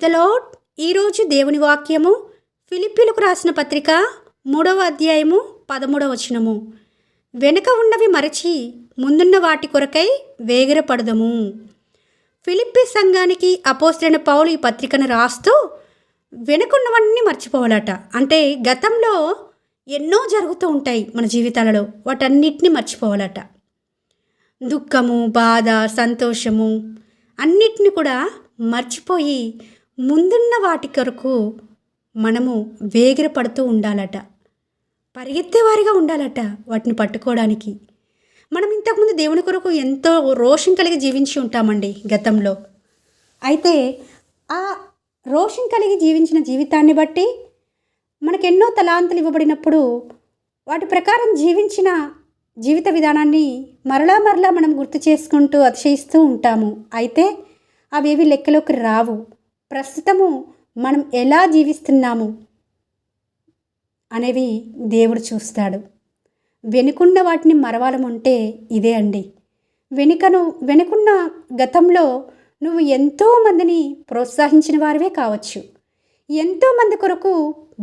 Praise the lord. ఈరోజు దేవుని వాక్యము ఫిలిప్పీలకు రాసిన పత్రిక 3వ అధ్యాయము 13వ వచనము. వెనుక ఉన్నవి మరచి ముందున్న వాటి కొరకై వేగిరపడదము. ఫిలిప్పీ సంఘానికి అపోస్తలుడైన పౌలు ఈ పత్రికను రాస్తూ వెనుకున్నవన్నీ మర్చిపోవాలట. అంటే గతంలో ఎన్నో జరుగుతూ ఉంటాయి మన జీవితాలలో, వాటన్నిటిని మర్చిపోవాలట. దుఃఖము, బాధ, సంతోషము అన్నిటిని కూడా మర్చిపోయి ముందున్న వాటి కొరకు మనము వేగిరపడుతూ ఉండాలట, పరిగెత్తేవారిగా ఉండాలట వాటిని పట్టుకోవడానికి. మనం ఇంతకుముందు దేవుని కొరకు ఎంతో రోషం కలిగి జీవించి ఉంటామండి గతంలో. అయితే ఆ రోషం కలిగి జీవించిన జీవితాన్ని బట్టి మనకెన్నో తలాంతులు ఇవ్వబడినప్పుడు వాటి ప్రకారం జీవించిన జీవిత విధానాన్ని మరలా మనం గుర్తు చేసుకుంటూ అతిశయిస్తూ ఉంటాము. అయితే అవేవి లెక్కలోకి రావు. ప్రస్తుతము మనం ఎలా జీవిస్తున్నాము అనేవి దేవుడు చూస్తాడు. వెనుకున్న వాటిని మరవాలముంటే ఇదే అండి. వెనుకున్న గతంలో నువ్వు ఎంతోమందిని ప్రోత్సహించిన వారివే కావచ్చు, ఎంతోమంది కొరకు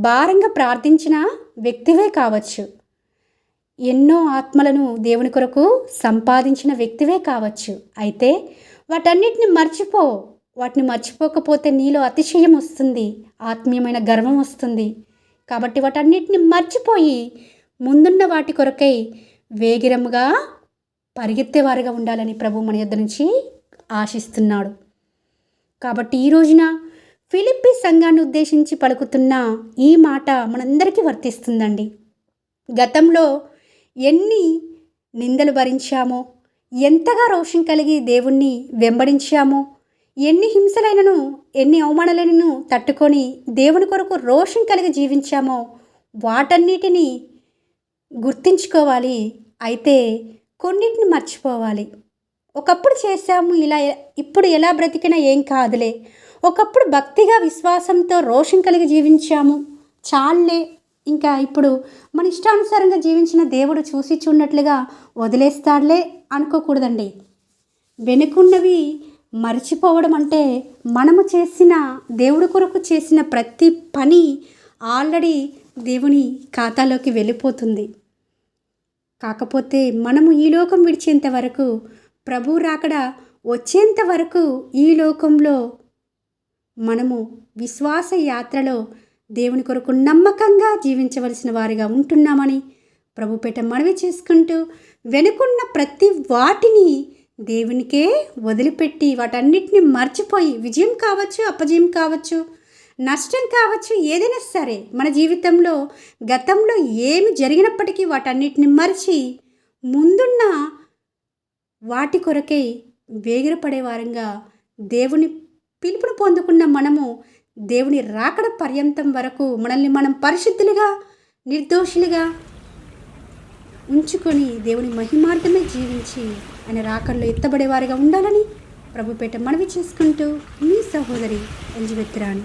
భారంగా ప్రార్థించిన వ్యక్తివే కావచ్చు, ఎన్నో ఆత్మలను దేవుని కొరకు సంపాదించిన వ్యక్తివే కావచ్చు. అయితే వాటన్నిటిని మర్చిపో. వాటిని మర్చిపోకపోతే నీలో అతిశయం వస్తుంది, ఆత్మీయమైన గర్వం వస్తుంది. కాబట్టి వాటన్నిటిని మర్చిపోయి ముందున్న వాటి కొరకై వేగిరముగా పరిగెత్తేవారుగా ఉండాలని ప్రభు మన యొద్ద నుంచి ఆశిస్తున్నాడు. కాబట్టి ఈ రోజున ఫిలిప్పీ సంఘాన్ని ఉద్దేశించి పలుకుతున్న ఈ మాట మనందరికీ వర్తిస్తుందండి. గతంలో ఎన్ని నిందలు భరించామో, ఎంతగా రోషం కలిగి దేవుణ్ణి వెంబడించామో, ఎన్ని హింసలైనను ఎన్ని అవమానాలైనను తట్టుకొని దేవుని కొరకు రోషం కలిగి జీవించామో వాటన్నిటినీ గుర్తించుకోవాలి. అయితే కొన్నిటిని మర్చిపోవాలి. ఒకప్పుడు చేశాము ఇలా, ఇప్పుడు ఎలా బ్రతికినా ఏం కాదులే. ఒకప్పుడు భక్తిగా విశ్వాసంతో రోషం కలిగి జీవించాము, చాలే, ఇంకా ఇప్పుడు మన ఇష్టానుసారంగా జీవించిన దేవుడు చూసి చూడనట్లుగా వదిలేస్తాడులే అనుకోకూడదండి. వెనుకున్నవి మర్చిపోవడం అంటే మనము చేసిన దేవుడి కొరకు చేసిన ప్రతి పని ఆల్రెడీ దేవుని ఖాతాలోకి వెళ్ళిపోతుంది. కాకపోతే మనము ఈ లోకం విడిచేంత వరకు, ప్రభు రాకడ వచ్చేంత వరకు ఈ లోకంలో మనము విశ్వాస యాత్రలో దేవుని కొరకు నమ్మకంగా జీవించవలసిన వారిగా ఉంటున్నామని ప్రభుపేట మనవి చేసుకుంటూ, వెనుకున్న ప్రతి వాటిని దేవునికే వదిలిపెట్టి వాటన్నిటిని మర్చిపోయి, విజయం కావచ్చు, అపజయం కావచ్చు, నష్టం కావచ్చు, ఏదైనా సరే మన జీవితంలో గతంలో ఏమి జరిగినప్పటికీ వాటన్నిటిని మరిచి ముందున్న వాటి కొరకై వేగిరపడే వారంగా దేవుని పిలుపును పొందుకున్న మనము దేవుని రాకడ పర్యంతం వరకు మనల్ని మనం పరిశుద్ధులుగా, నిర్దోషులుగా ఉంచుకొని దేవుని మహిమార్థమే జీవించి ఆయన రాకడలో ఎత్తబడేవారిగా ఉండాలని ప్రభుపేట మనవి చేసుకుంటూ మీ సహోదరి ఎలిజబెత్ రాణి.